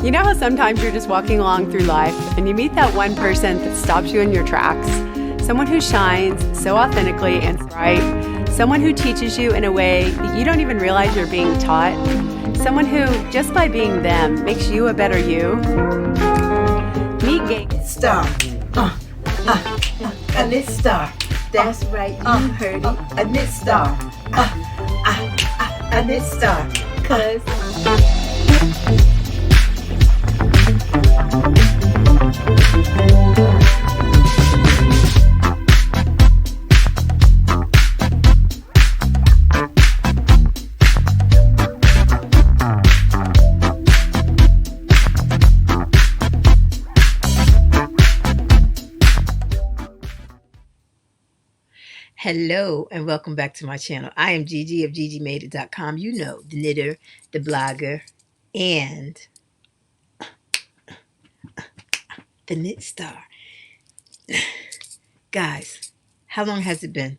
You know how sometimes you're just walking along through life and you meet that one person that stops you in your tracks? Someone who shines so authentically and bright. Someone who teaches you in a way that you don't even realize you're being taught. Someone who, just by being them, makes you a better you. Meet Gaye. Star. A knit star. That's right, you heard it. A knit star. A knit star. 'Cause Hello and welcome back to my channel. I am Gigi of GGmadeit.com. You know, the knitter, the blogger, and the knit star. Guys, how long has it been?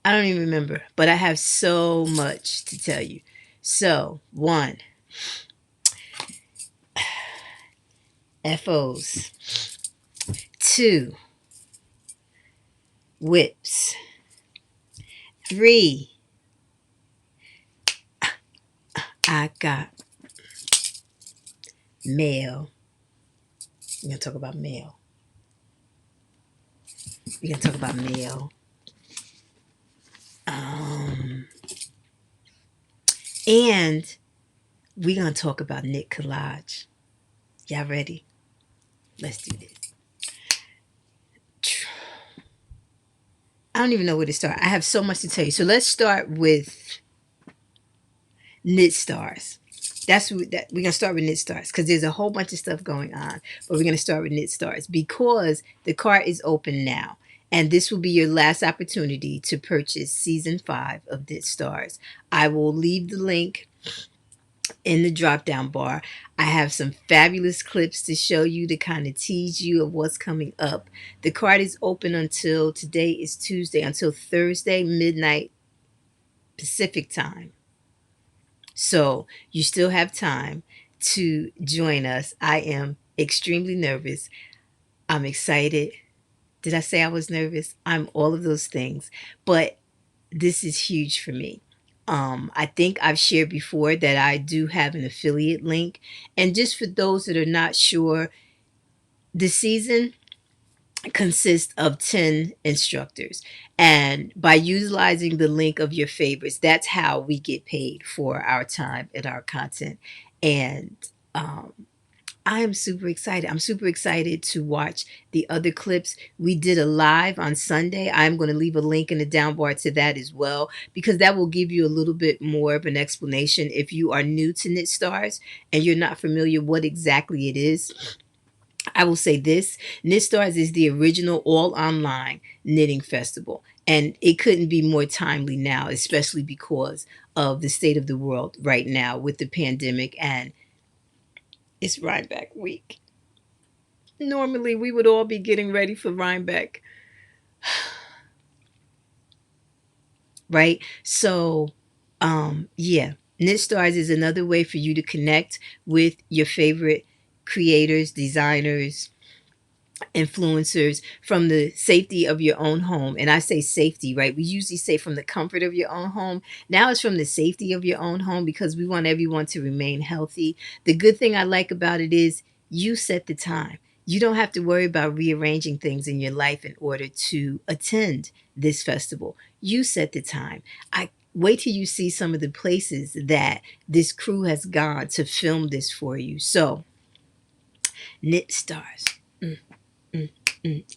I don't even remember, but I have so much to tell you. So, 1, FOs. 2, whips. 3, I got mail. We're going to talk about mail. We're going to talk about mail. And we're going to talk about knit collage. Y'all ready? Let's do this. I don't even know where to start. I have so much to tell you. So let's start with knit stars. We're going to start with knit stars because there's a whole bunch of stuff going on. But we're going to start with knit stars because the cart is open now. And this will be your last opportunity to purchase season 5 of Knit Stars. I will leave the link in the drop down bar. I have some fabulous clips to show you to kind of tease you of what's coming up. The cart is open until, today is Tuesday, until Thursday midnight Pacific time. So you still have time to join us. I am extremely nervous. I'm excited. Did I say I was nervous? I'm all of those things, but this is huge for me. I think I've shared before that I do have an affiliate link. And just for those that are not sure, the season consists of 10 instructors. And by utilizing the link of your favorites, that's how we get paid for our time and our content. And I am super excited. I'm super excited to watch the other clips. We did a live on Sunday. I'm going to leave a link in the down bar to that as well, because that will give you a little bit more of an explanation if you are new to Knit Stars and you're not familiar what exactly it is. I will say this: Knit Stars is the original all online knitting festival. And it couldn't be more timely now, especially because of the state of the world right now with the pandemic, and it's Rhinebeck week. Normally, we would all be getting ready for Rhinebeck. Right? So, yeah. Knit Stars is another way for you to connect with your favorite creators, designers, influencers from the safety of your own home. And I say safety, right? We usually say from the comfort of your own home. Now it's from the safety of your own home because we want everyone to remain healthy. The good thing I like about it is you set the time. You don't have to worry about rearranging things in your life in order to attend this festival. You set the time. I wait till you see some of the places that this crew has gone to film this for you. So, Knit Stars.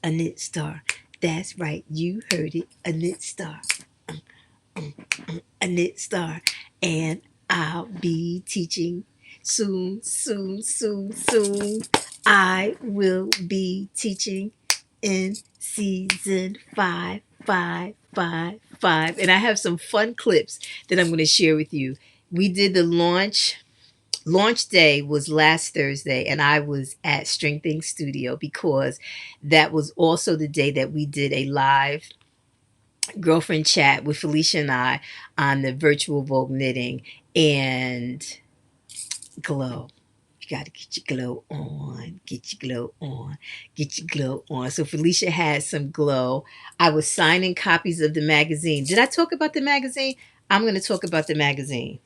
A knit star. That's right. You heard it. A knit star. A knit star. And I'll be teaching soon. I will be teaching in season 5. And I have some fun clips that I'm going to share with you. We did the launch day was last Thursday, and I was at String Things Studio because that was also the day that we did a live girlfriend chat with Felicia and I on the virtual Vogue knitting and glow. got to get your glow on, get your glow on, get your glow on. So Felicia had some glow. I was signing copies of the magazine. Did I talk about the magazine? I'm going to talk about the magazine.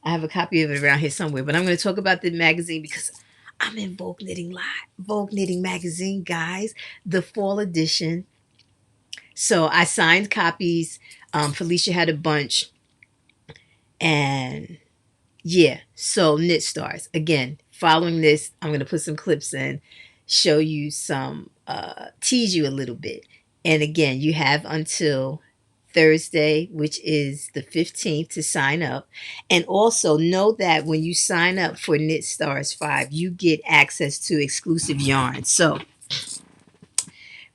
I have a copy of it around here somewhere, but I'm going to talk about the magazine because I'm in Vogue Knitting Live, Vogue Knitting Magazine, guys, the fall edition. So I signed copies. Felicia had a bunch. And yeah, so Knit Stars. Again, following this, I'm going to put some clips in, show you some, tease you a little bit. And again, you have until Thursday, which is the 15th, to sign up. And also know that when you sign up for Knit Stars 5, you get access to exclusive yarns. So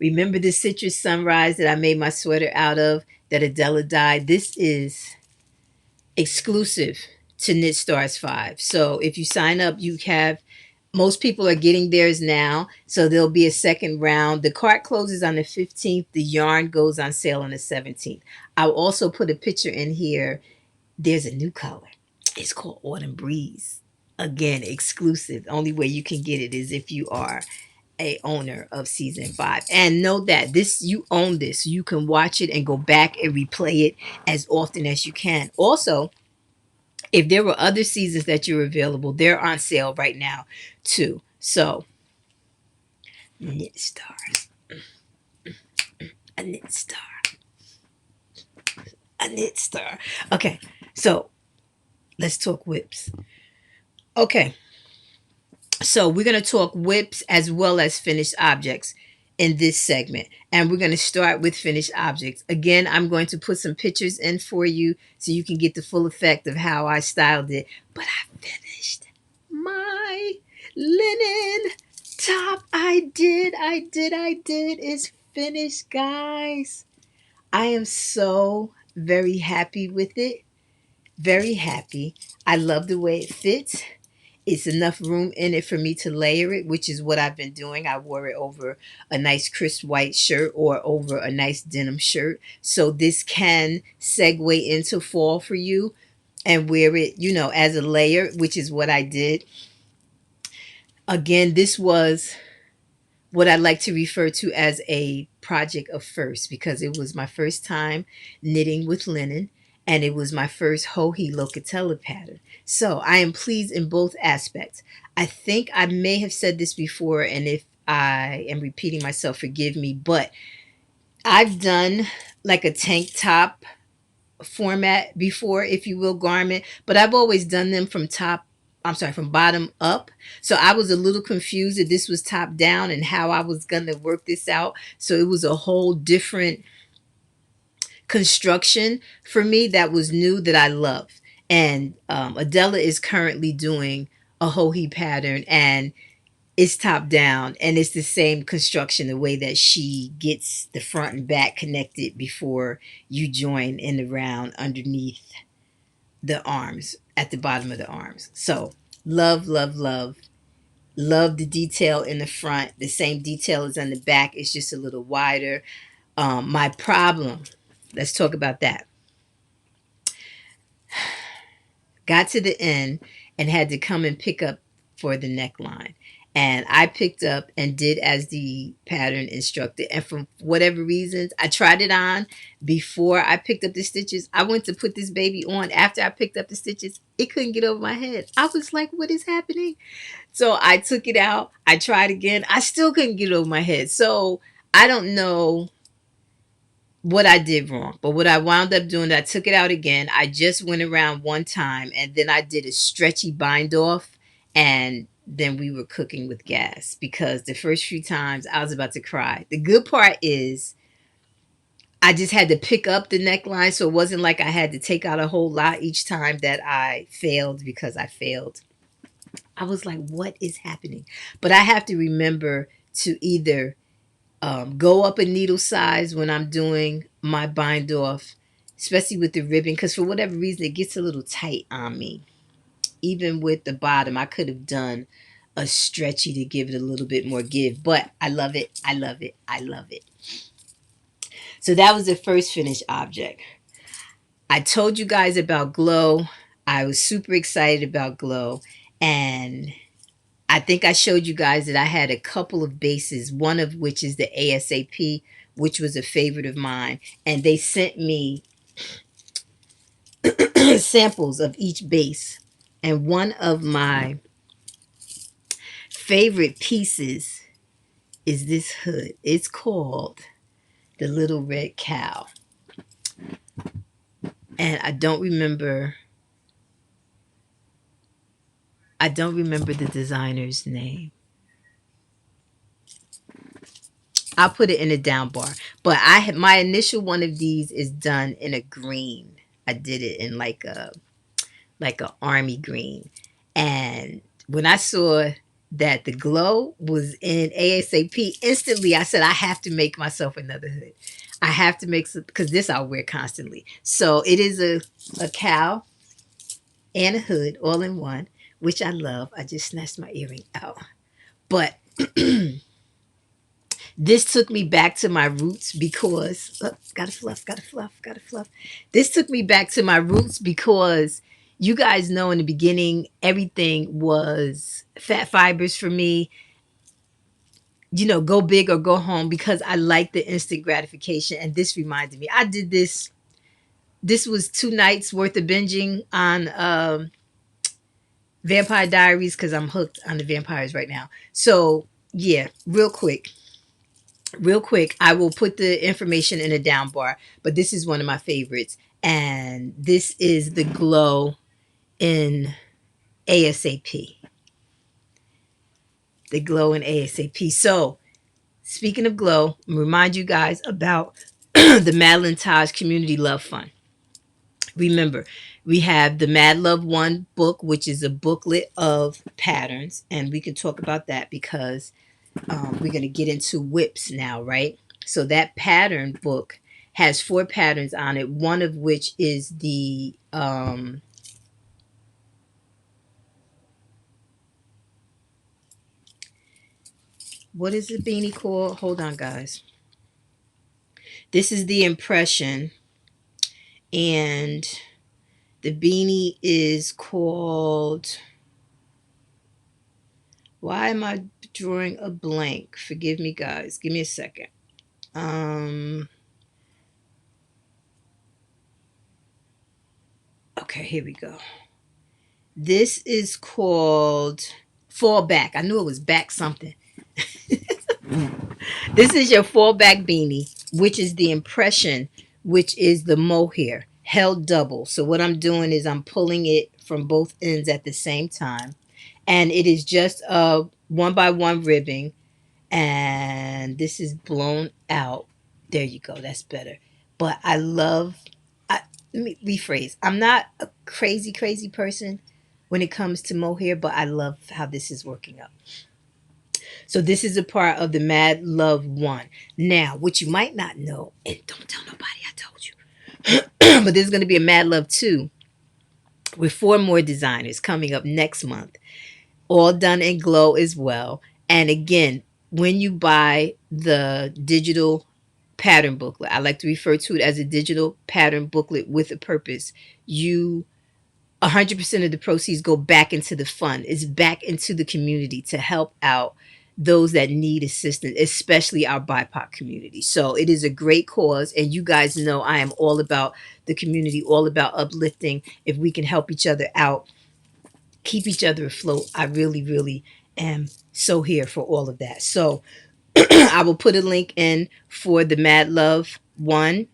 remember the Citrus Sunrise that I made my sweater out of that Adela dyed? This is exclusive to Knit Stars 5. So if you sign up, you have, most people are getting theirs now. So there'll be a second round. The cart closes on the 15th. The yarn goes on sale on the 17th. I'll also put a picture in here. There's a new color. It's called Autumn Breeze. Again, exclusive. The only way you can get it is if you are a owner of season 5. And know that this, you own this. You can watch it and go back and replay it as often as you can. Also, if there were other seasons that you're available, they're on sale right now too. So Knit Stars. A knit star. A knit star. Okay, so let's talk whips. Okay, so we're going to talk whips as well as finished objects in this segment. And we're going to start with finished objects. Again, I'm going to put some pictures in for you so you can get the full effect of how I styled it. But I finished my linen top. I did. It's finished, guys. I am so very happy with it. Very happy. I love the way it fits. It's enough room in it for me to layer it, which is what I've been doing. I wore it over a nice crisp white shirt or over a nice denim shirt. So this can segue into fall for you and wear it, you know, as a layer, which is what I did. Again, this was what I like to refer to as a project of first because it was my first time knitting with linen. And it was my first Hohi Locatella pattern. So I am pleased in both aspects. I think I may have said this before, and if I am repeating myself, forgive me, but I've done like a tank top format before, if you will, garment, but I've always done them from bottom up. So I was a little confused that this was top down and how I was going to work this out. So it was a whole different construction for me that was new that I love. And Adela is currently doing a Hohi pattern and it's top down and it's the same construction, the way that she gets the front and back connected before you join in the round underneath the arms, at the bottom of the arms. So love the detail in the front. The same detail is on the back. It's just a little wider. My problem, let's talk about that. Got to the end and had to come and pick up for the neckline. And I picked up and did as the pattern instructed. And for whatever reasons, I tried it on before I picked up the stitches. I went to put this baby on after I picked up the stitches. It couldn't get over my head. I was like, what is happening? So I took it out. I tried again. I still couldn't get it over my head. So I don't know what I did wrong. But what I wound up doing, I took it out again. I just went around one time and then I did a stretchy bind off and then we were cooking with gas because the first few times I was about to cry. The good part is I just had to pick up the neckline, so it wasn't like I had to take out a whole lot each time that I failed because I failed. I was like, what is happening? But I have to remember to either go up a needle size when I'm doing my bind off, especially with the ribbon, because for whatever reason, it gets a little tight on me. Even with the bottom, I could have done a stretchy to give it a little bit more give, but I love it. I love it. I love it. So that was the first finished object. I told you guys about Glow. I was super excited about Glow. And I think I showed you guys that I had a couple of bases, one of which is the ASAP, which was a favorite of mine. And they sent me samples of each base. And one of my favorite pieces is this hood. It's called the Little Red Cow. And I don't remember the designer's name. I'll put it in a down bar. But my initial one of these is done in a green. I did it in like a army green. And when I saw that the glow was in ASAP, instantly I said I have to make myself another hood. I have to make some, because this I'll wear constantly. So it is a cow and a hood all in one, which I love. I just snatched my earring out. But this took me back to my roots because gotta fluff. This took me back to my roots because you guys know in the beginning everything was fat fibers for me. You know, go big or go home, because I like the instant gratification. And this reminded me, I did this. This was 2 nights worth of binging on Vampire Diaries, because I'm hooked on the vampires right now. So yeah, real quick, I will put the information in a down bar, but this is one of my favorites. And this is the glow in ASAP. The glow in ASAP. So speaking of glow, remind you guys about the Madeline Tosh Community Love Fund. Remember, we have the Mad Love 1 book, which is a booklet of patterns. And we can talk about that because we're going to get into whips now, right? So that pattern book has 4 patterns on it, one of which is the what is the beanie called? Hold on, guys. This is the impression, and the beanie is called, why am I drawing a blank? Forgive me, guys. Give me a second. Okay, here we go. This is called Fallback. I knew it was back something. This is your fallback beanie, which is the impression, which is the mohair held double. So what I'm doing is I'm pulling it from both ends at the same time. And it is just a 1x1 ribbing. And this is blown out. There you go. That's better. But I love, let me rephrase. I'm not a crazy person when it comes to mohair, but I love how this is working out. So this is a part of the Mad Love 1. Now, what you might not know, and don't tell nobody I told you, but there's going to be a Mad Love 2 with 4 more designers coming up next month, all done in glow as well. And again, when you buy the digital pattern booklet, I like to refer to it as a digital pattern booklet with a purpose. 100% of the proceeds go back into the fund. It's back into the community to help out those that need assistance, especially our BIPOC community. So it is a great cause. And you guys know I am all about the community, all about uplifting. If we can help each other out, keep each other afloat, I really am so here for all of that. So I will put a link in for the Mad Love 1.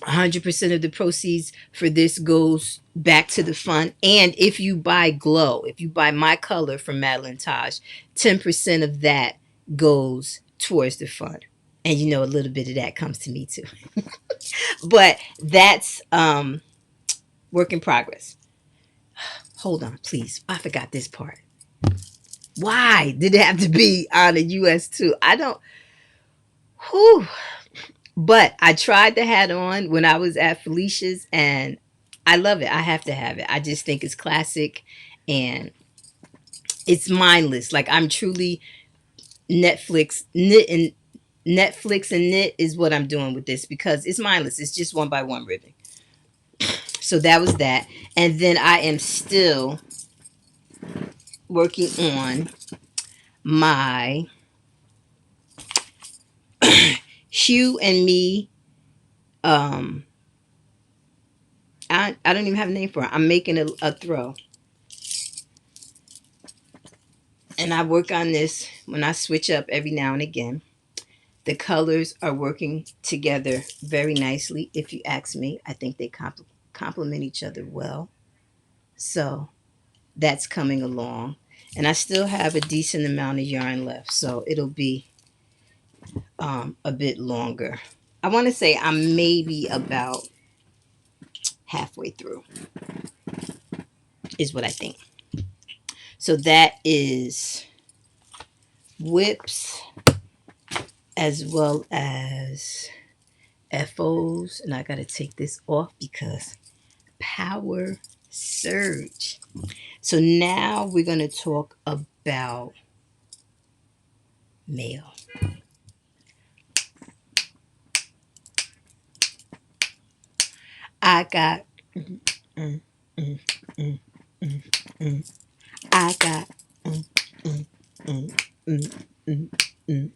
100% of the proceeds for this goes back to the fund. And if you buy glow, if you buy my color from Madeline Tosh, 10% of that goes towards the fund. And you know, a little bit of that comes to me too. But that's work in progress. Hold on, please. I forgot this part. Why did it have to be on a US too? I don't. Whew. But I tried the hat on when I was at Felicia's, and I love it. I have to have it. I just think it's classic and it's mindless. Like, I'm truly Netflix and knit is what I'm doing with this, because it's mindless. It's just 1x1 ribbing. So that was that. And then I am still working on my Hue and Me. I don't even have a name for it. I'm making a throw. And I work on this when I switch up every now and again. The colors are working together very nicely. If you ask me, I think they complement each other well. So that's coming along. And I still have a decent amount of yarn left. So it'll be a bit longer. I want to say I'm maybe about halfway through, is what I think. So that is whips as well as FOs. And I got to take this off because power surge. So now we're going to talk about mail. I got mm, mm, mm, mm, mm. I got mm, mm, mm, mm, mm, mm.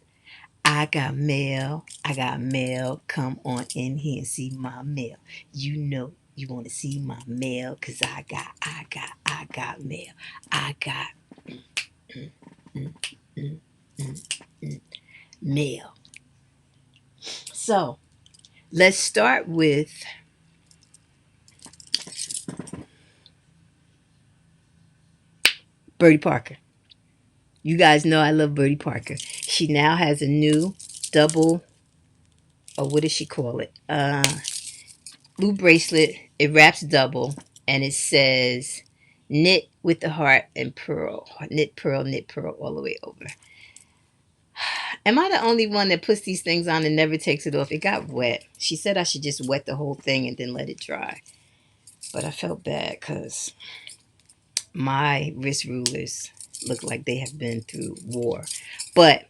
I got mail. I got mail. Come on in here and see my mail. You know you want to see my mail because I got mail. I got mm, mm, mm, mm, mm, mail. So let's start with Birdie Parker. You guys know I love Birdie Parker. She now has a new double, or what does she call it? Blue bracelet. It wraps double, and it says knit with the heart and pearl. Knit, pearl all the way over. Am I the only one that puts these things on and never takes it off? It got wet. She said I should just wet the whole thing and then let it dry. But I felt bad because my wrist rulers look like they have been through war. But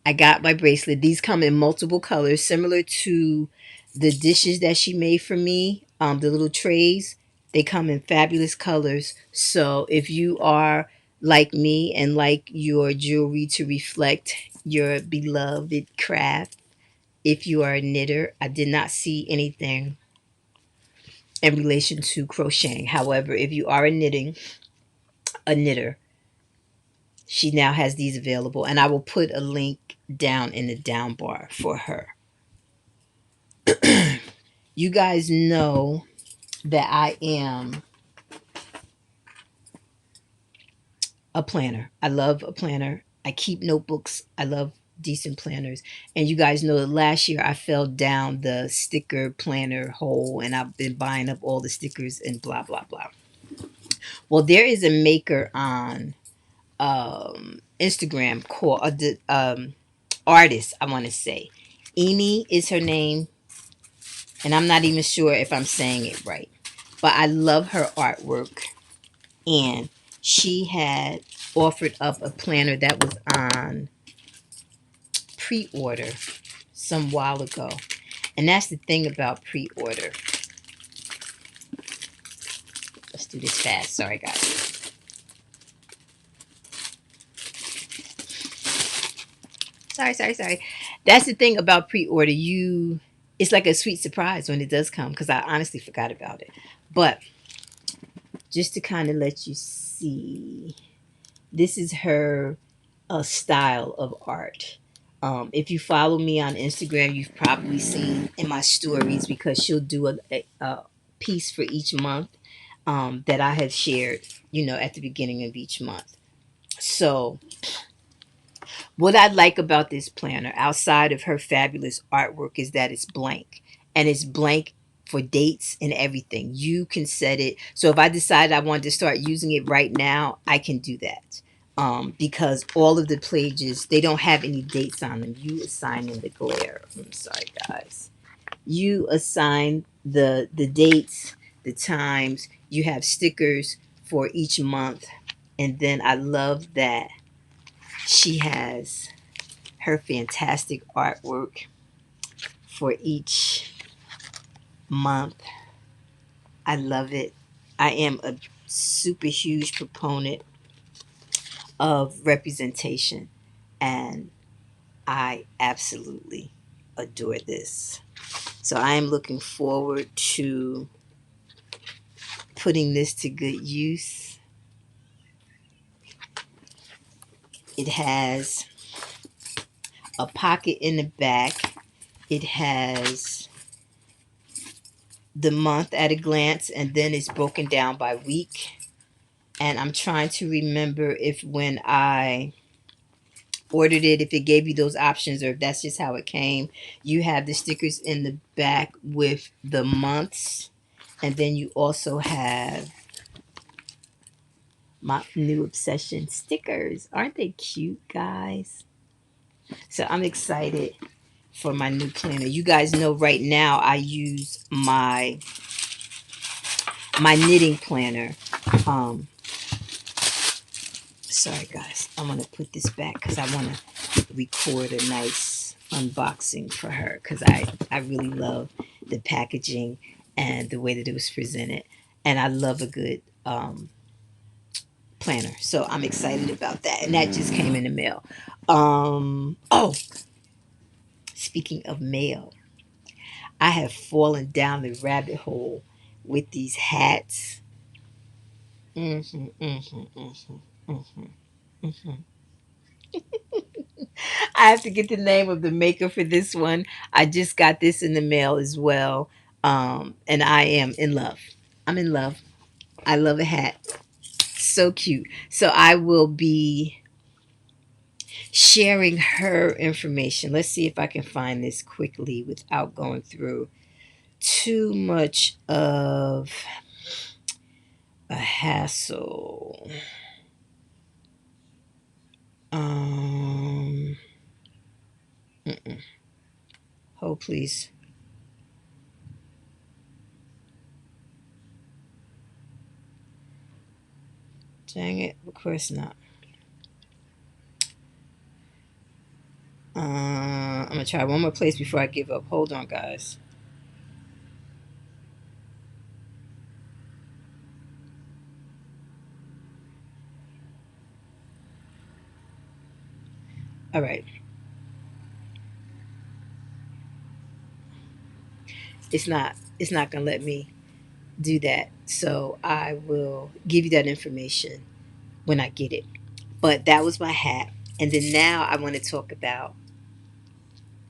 I got my bracelet. These come in multiple colors, similar to the dishes that she made for me, the little trays. They come in fabulous colors. So if you are like me and like your jewelry to reflect your beloved craft, if you are a knitter, I did not see anything in relation to crocheting. However, if you are a knitter, she now has these available, and I will put a link down in the down bar for her. You guys know that I am a planner. I love a planner. I keep notebooks. I love decent planners. And you guys know that last year I fell down the sticker planner hole and I've been buying up all the stickers and blah, blah, blah. Well, there is a maker on Instagram called artist, I want to say. Amy is her name. And I'm not even sure if I'm saying it right. But I love her artwork. And she had offered up a planner that was on pre-order some while ago. And that's the thing about pre-order. Let's do this fast. Sorry, guys. Sorry. That's the thing about pre-order. It's like a sweet surprise when it does come because I honestly forgot about it. But just to kind of let you see, this is her style of art. If you follow me on Instagram, you've probably seen in my stories because she'll do a piece for each month that I have shared, at the beginning of each month. So what I like about this planner, outside of her fabulous artwork, is that it's blank. And it's blank for dates and everything. You can set it. So if I decide I want to start using it right now, I can do that. Because all of the pages, they don't have any dates on them. You assign in the glare. I'm sorry, guys. You assign the dates, the times. You have stickers for each month. And then I love that she has her fantastic artwork for each month. I love it. I am a super huge proponent of representation, and I absolutely adore this. So I am looking forward to putting this to good use. It has a pocket in the back. It has the month at a glance, and then it's broken down by week. And I'm trying to remember if when I ordered it, if it gave you those options or if that's just how it came. You have the stickers in the back with the months, and then you also have my new obsession stickers. Aren't they cute, guys? So I'm excited for my new planner. You guys know right now I use my knitting planner. Sorry guys, I want to put this back because I want to record a nice unboxing for her, because I really love the packaging and the way that it was presented, and I love a good planner. So I'm excited about that, and that just came in the mail. Oh, speaking of mail, I have fallen down the rabbit hole with these hats. Mm-hmm, mm-hmm, mm-hmm, mm-hmm, mm-hmm. I have to get the name of the maker for this one. I just got this in the mail as well. And I am in love. I'm in love. I love a hat. So cute. So I will be sharing her information. Let's see if I can find this quickly without going through too much of a hassle. Um, Hold, please. Dang it, of course not. I'm gonna try one more place before I give up. Hold on, guys. All right. It's not gonna let me do that. So I will give you that information when I get it. But that was my hat. And then now I want to talk about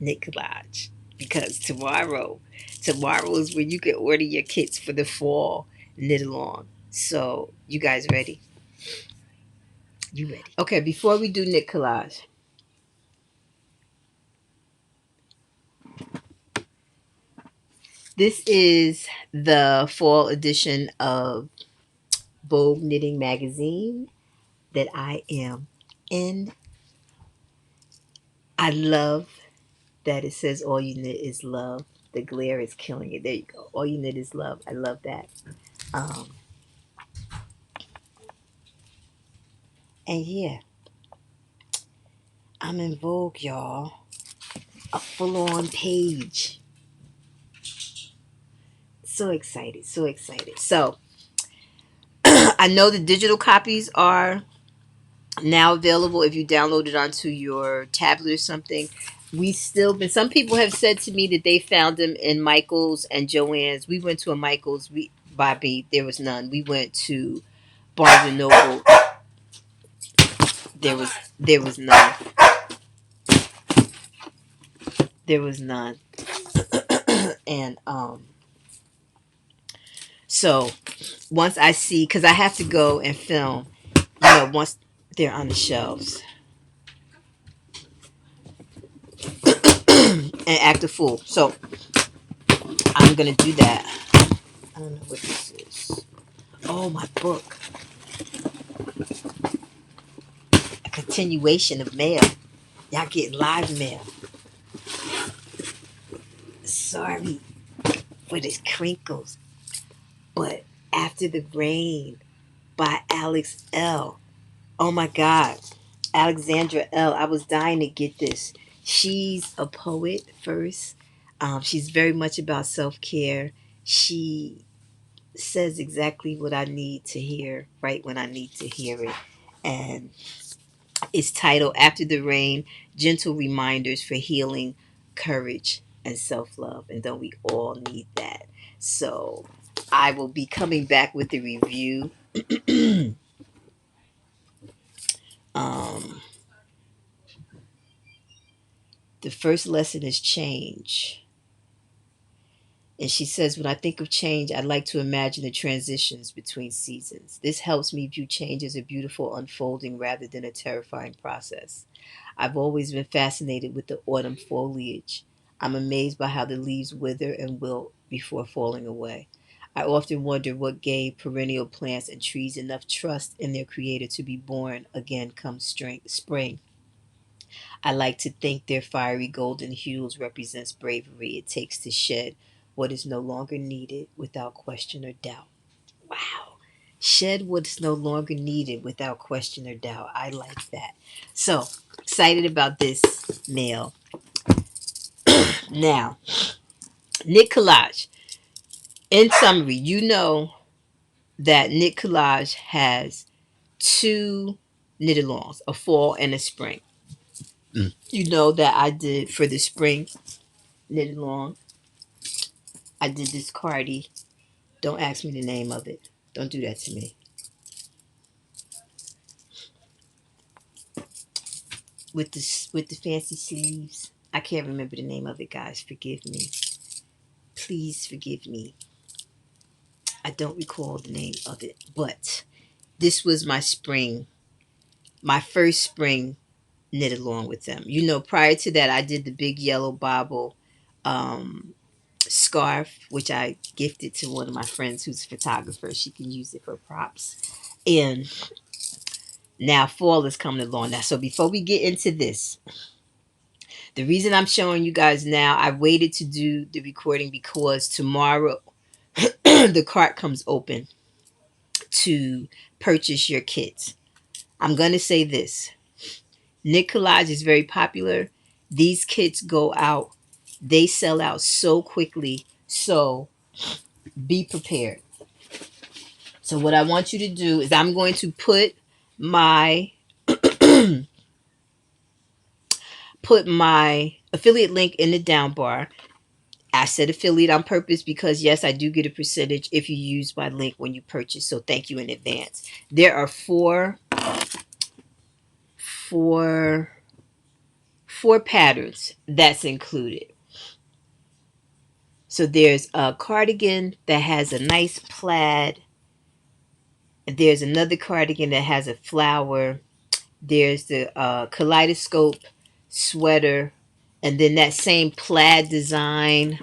knit collage, because tomorrow is when you can order your kits for the fall knit along. So you guys ready? You ready? Okay, before we do knit collage, this is the fall edition of Vogue Knitting Magazine that I am in. I love that it says all you knit is love. The glare is killing it. There you go. All you knit is love. I love that. Um, and yeah, I'm in Vogue, y'all. A full-on page. So excited, so excited. So I know the digital copies are now available if you download it onto your tablet or something. We still been, some people have said to me that they found them in Michael's and Joann's. We went to a Michael's, Bobby, there was none. We went to Barnes and Noble. There was there was none. There was none. And so once I see, because I have to go and film, once they're on the shelves and act a fool. So I'm gonna do that. I don't know what this is. Oh, my book. A continuation of mail. Y'all get live mail. Sorry for the crinkles, but After the Rain by Alex L. Oh my God. Alexandra L. I was dying to get this. She's a poet first. She's very much about self-care. She says exactly what I need to hear right when I need to hear it. And it's titled After the Rain, Gentle Reminders for Healing, Courage, and Self-Love. And don't we all need that? So I will be coming back with the review. um, the first lesson is change. And she says, when I think of change, I like to imagine the transitions between seasons. This helps me view change as a beautiful unfolding rather than a terrifying process. I've always been fascinated with the autumn foliage. I'm amazed by how the leaves wither and wilt before falling away. I often wonder what gave perennial plants and trees enough trust in their creator to be born again come spring. I like to think their fiery golden hues represents bravery it takes to shed what is no longer needed without question or doubt. Wow. Shed what's no longer needed without question or doubt. I like that. So, excited about this mail. Now, Knit Collage. In summary, you know that Knit Collage has two knit alongs, a fall and a spring. You know that I did for the spring knit along. I did this cardi. Don't ask me the name of it. Don't do that to me. With the fancy sleeves. I can't remember the name of it, guys. Forgive me. Please forgive me. I don't recall the name of it, but this was my first spring knit along with them. You know, prior to that, I did the big yellow bobble scarf, which I gifted to one of my friends who's a photographer. She can use it for props. And now fall is coming along. Now, so before we get into this, the reason I'm showing you guys now, I waited to do the recording because tomorrow the cart comes open to purchase your kits. I'm going to say this. Knit Collage is very popular. These kits go out. They sell out so quickly. So be prepared. So what I want you to do is I'm going to put my affiliate link in the down bar. I said affiliate on purpose because yes, I do get a percentage if you use my link when you purchase. So thank you in advance. There are four patterns that's included. So there's a cardigan that has a nice plaid. There's another cardigan that has a flower. There's the kaleidoscope sweater. And then that same plaid design.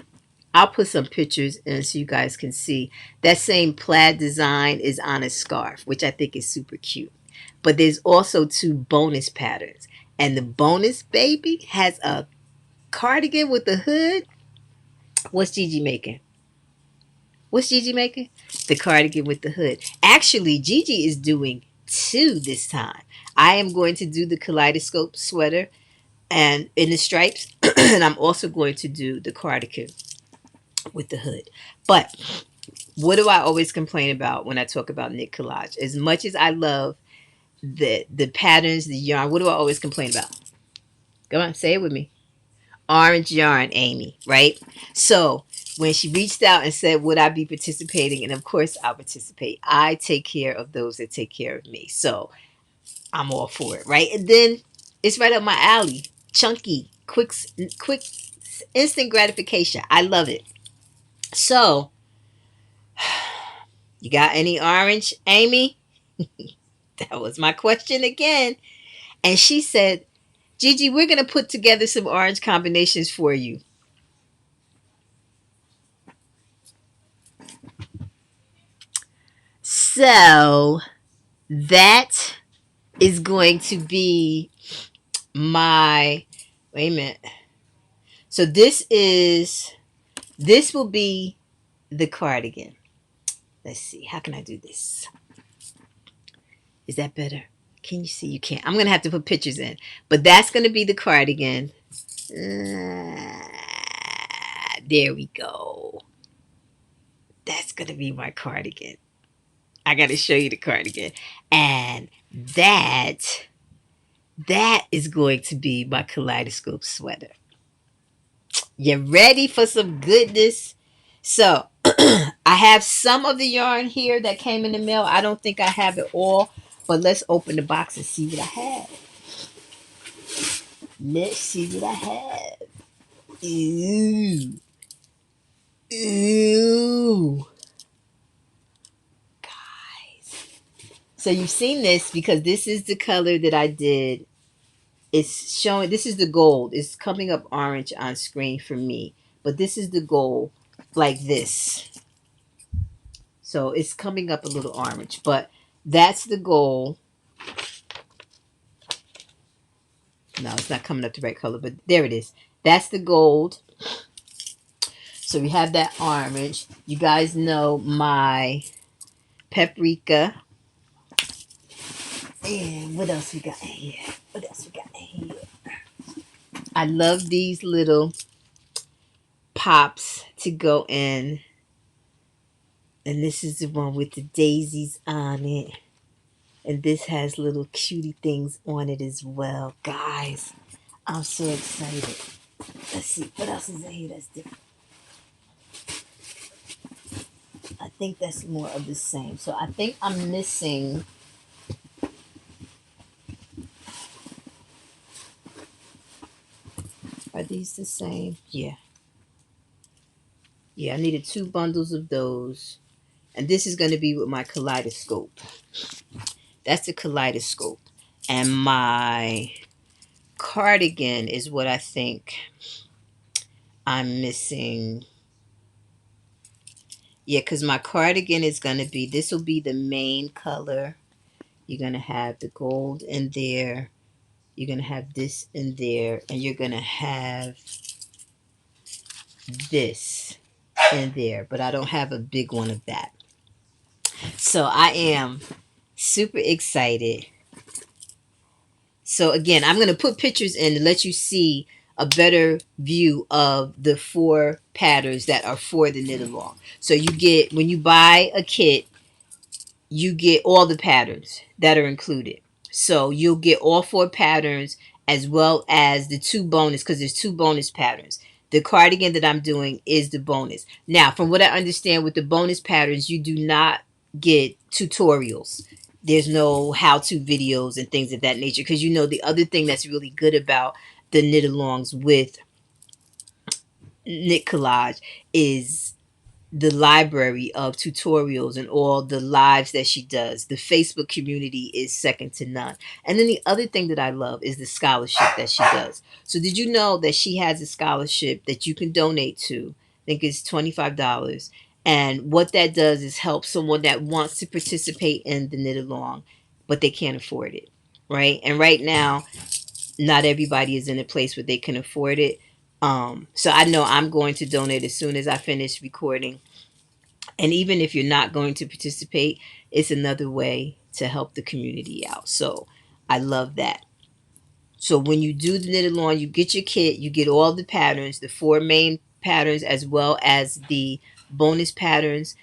I'll put some pictures in so you guys can see. That same plaid design is on a scarf, which I think is super cute. But there's also two bonus patterns. And the bonus baby has a cardigan with a hood. What's Gigi making? What's Gigi making? The cardigan with the hood. Actually, Gigi is doing two this time. I am going to do the kaleidoscope sweater and in the stripes. And I'm also going to do the cardigan with the hood. But what do I always complain about when I talk about Knit Collage? As much as I love the patterns, the yarn, what do I always complain about? Come on, say it with me. Orange yarn, Amy, right? So when she reached out and said, would I be participating? And of course I'll participate. I take care of those that take care of me. So I'm all for it, right? And then it's right up my alley. Chunky, quick, instant gratification. I love it. So, you got any orange, Amy? That was my question again. And she said, Gigi, we're going to put together some orange combinations for you. So that is going to be my, wait a minute. So this will be the cardigan. Let's see. How can I do this? Is that better? Can you see? You can't. I'm going to have to put pictures in. But that's going to be the cardigan. There we go. That's going to be my cardigan. I gotta show you the cardigan. And that is going to be my kaleidoscope sweater. You ready for some goodness? So I have some of the yarn here that came in the mail. I don't think I have it all, but let's open the box and see what I have. Let's see what I have. Ooh. Ooh. Guys. So you've seen this because this is the color that I did. It's showing, this is the gold. It's coming up orange on screen for me. But this is the gold like this. So it's coming up a little orange. But that's the gold. No, it's not coming up the right color, but there it is. That's the gold. So we have that orange. You guys know my paprika. And what else we got in here? What else we got in here? I love these little pops to go in. And this is the one with the daisies on it. And this has little cutie things on it as well. Guys, I'm so excited. Let's see. What else is in here that's different? I think that's more of the same. So I think I'm missing... Are these the same? Yeah. Yeah, I needed 2 bundles of those. And this is going to be with my kaleidoscope. That's the kaleidoscope. And my cardigan is what I think I'm missing. Yeah, because my cardigan is going to be, this will be the main color. You're going to have the gold in there. You're going to have this in there. And you're going to have this in there. But I don't have a big one of that. So I am super excited. So again, I'm going to put pictures in to let you see a better view of the 4 patterns that are for the knit along. So you get, when you buy a kit, you get all the patterns that are included. So you'll get all 4 patterns as well as the 2 bonus, because there's 2 bonus patterns. The cardigan that I'm doing is the bonus. Now, from what I understand with the bonus patterns, you do not get tutorials. There's no how-to videos and things of that nature. Because you know, the other thing that's really good about the knit alongs with Knit Collage is the library of tutorials and all the lives that she does. The Facebook community is second to none. And then the other thing that I love is the scholarship that she does. So did you know that she has a scholarship that you can donate to? I think it's $25. And what that does is help someone that wants to participate in the knit along, but they can't afford it, right? And right now, not everybody is in a place where they can afford it. So I know I'm going to donate as soon as I finish recording. And even if you're not going to participate, it's another way to help the community out. So I love that. So when you do the knit along, you get your kit, you get all the patterns, the 4 main patterns, as well as the bonus patterns.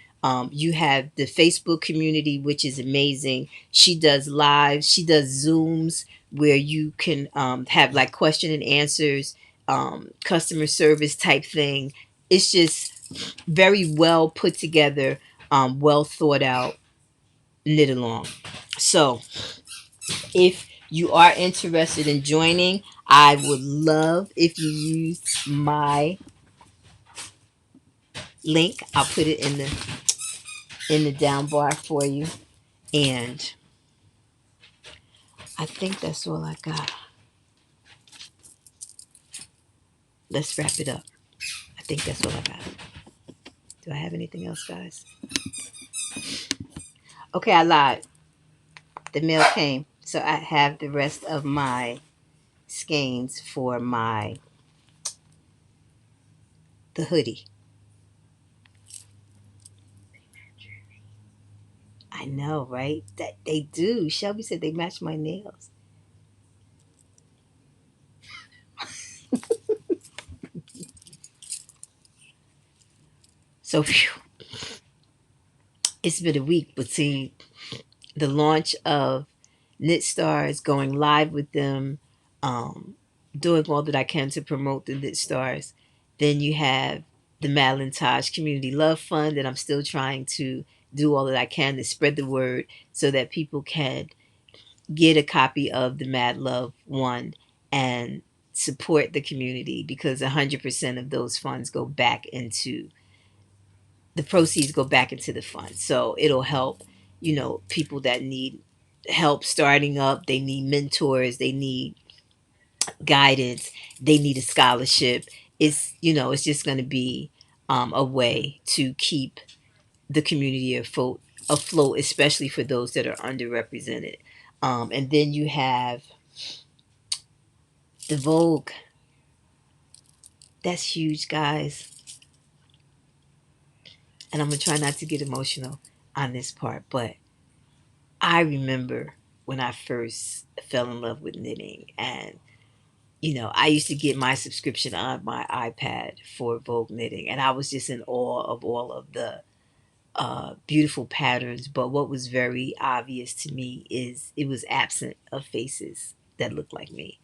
You have the Facebook community, which is amazing. She does lives, she does Zooms where you can have like question and answers, customer service type thing. It's just very well put together, well thought out knit along. So if you are interested in joining, I would love if you use my link. I'll put it in the down bar for you. And I think that's all I got. Let's wrap it up. I think that's all I got. Do I have anything else, guys? Okay, I lied. The mail came. So I have the rest of my skeins for the hoodie. I know, right? That they do. Shelby said they match my nails. So, phew. it's been a week between the launch of Knit Stars, going live with them, um, doing all that I can to promote the Knit Stars. Then you have the Madeline Tosh Community Love Fund that I'm still trying to do all that I can to spread the word so that people can get a copy of the Mad Love one and support the community, because 100% of those funds go back into the proceeds go back into the fund. So it'll help, people that need help starting up, they need mentors, they need guidance, they need a scholarship. It's just going to be a way to keep the community afloat, especially for those that are underrepresented. And then you have the Vogue. That's huge, guys. And I'm going to try not to get emotional on this part, but I remember when I first fell in love with knitting, and I used to get my subscription on my iPad for Vogue knitting, and I was just in awe of all of the beautiful patterns. But what was very obvious to me is it was absent of faces that looked like me.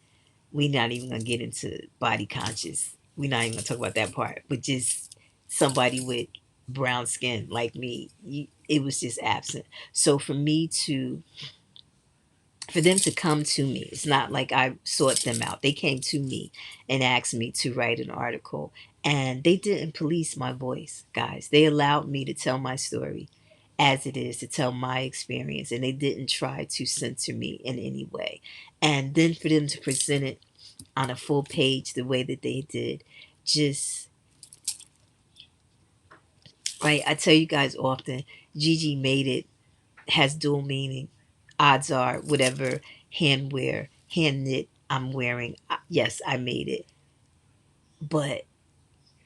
We're not even gonna get into body conscious. We're not even gonna talk about that part. But just somebody with brown skin like me, it was just absent. So for them to come to me, it's not like I sought them out. They came to me and asked me to write an article, and they didn't police my voice, guys. They allowed me to tell my story as it is, to tell my experience, and they didn't try to censor me in any way. And then for them to present it on a full page the way that they did, just right. I tell you guys often, GGmadeit has dual meaning. Odds are, whatever hand knit I'm wearing, yes, I made it. But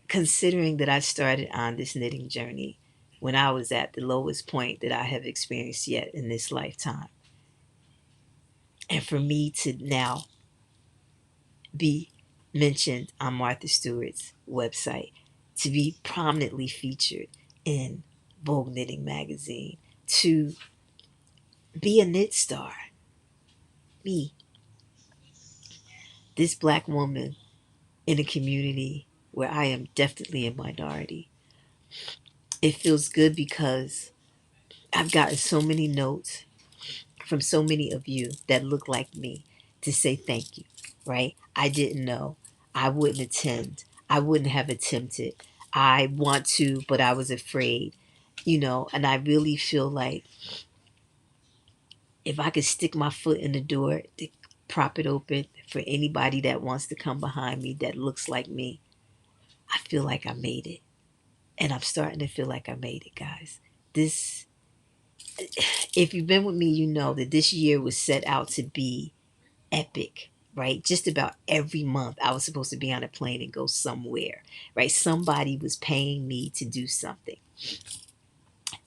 considering that I started on this knitting journey when I was at the lowest point that I have experienced yet in this lifetime, and for me to now be mentioned on Martha Stewart's website, to be prominently featured in Vogue Knitting magazine, to be a knit star, me, this black woman in a community where I am definitely a minority. It feels good because I've gotten so many notes from so many of you that look like me to say thank you, right? I didn't know. I wouldn't attend. I wouldn't have attempted. I want to, but I was afraid, and I really feel like if I could stick my foot in the door to prop it open for anybody that wants to come behind me that looks like me, I feel like I made it. And I'm starting to feel like I made it, guys. This, if you've been with me, you know that this year was set out to be epic, right? Just about every month, I was supposed to be on a plane and go somewhere, right? Somebody was paying me to do something.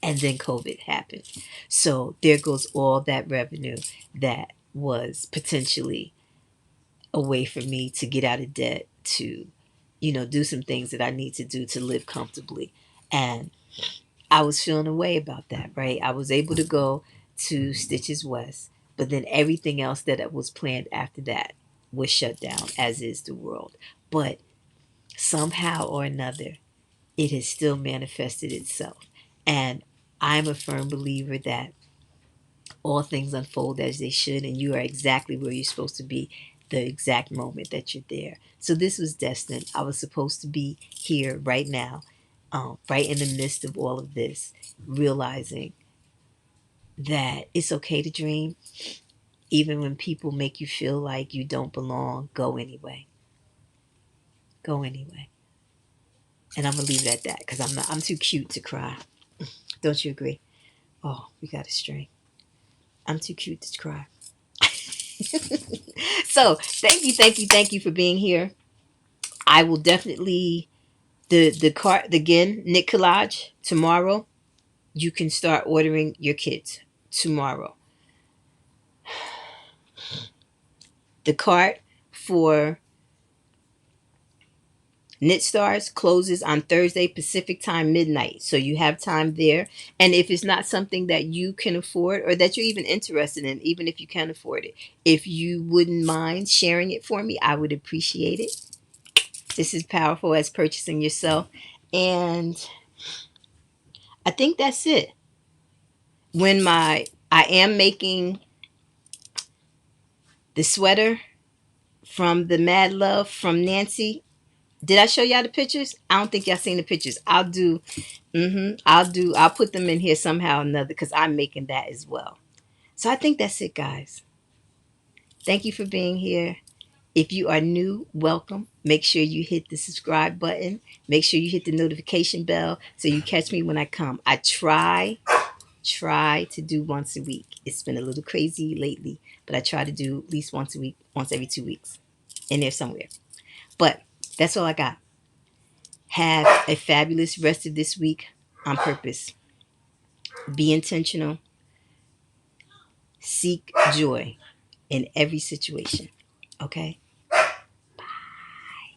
And then COVID happened. So there goes all that revenue that was potentially a way for me to get out of debt, to, do some things that I need to do to live comfortably. And I was feeling a way about that, right? I was able to go to Stitches West, but then everything else that was planned after that was shut down, as is the world. But somehow or another, it has still manifested itself. And I'm a firm believer that all things unfold as they should, and you are exactly where you're supposed to be the exact moment that you're there. So this was destined. I was supposed to be here right now, right in the midst of all of this, realizing that it's okay to dream, even when people make you feel like you don't belong. Go anyway. Go anyway. And I'm gonna leave it at that because I'm too cute to cry. Don't you agree? Oh, we got a string. I'm too cute to cry. So thank you for being here. I will definitely the cart again, Knit Collage tomorrow. You can start ordering your kits tomorrow. The cart for Knit Stars closes on Thursday Pacific time midnight, so you have time there. And if it's not something that you can afford or that you're even interested in, even if you can afford it, if you wouldn't mind sharing it for me, I would appreciate it. This is powerful as purchasing yourself. And I think that's it. I am making the sweater from the Mad Love from Nancy. Did I show y'all the pictures? I don't think y'all seen the pictures. I'll put them in here somehow or another because I'm making that as well. So I think that's it, guys. Thank you for being here. If you are new, welcome. Make sure you hit the subscribe button. Make sure you hit the notification bell so you catch me when I come. I try to do once a week. It's been a little crazy lately, but I try to do at least once a week, once every 2 weeks, in there somewhere. But that's all I got. Have a fabulous rest of this week on purpose. Be intentional. Seek joy in every situation. Okay?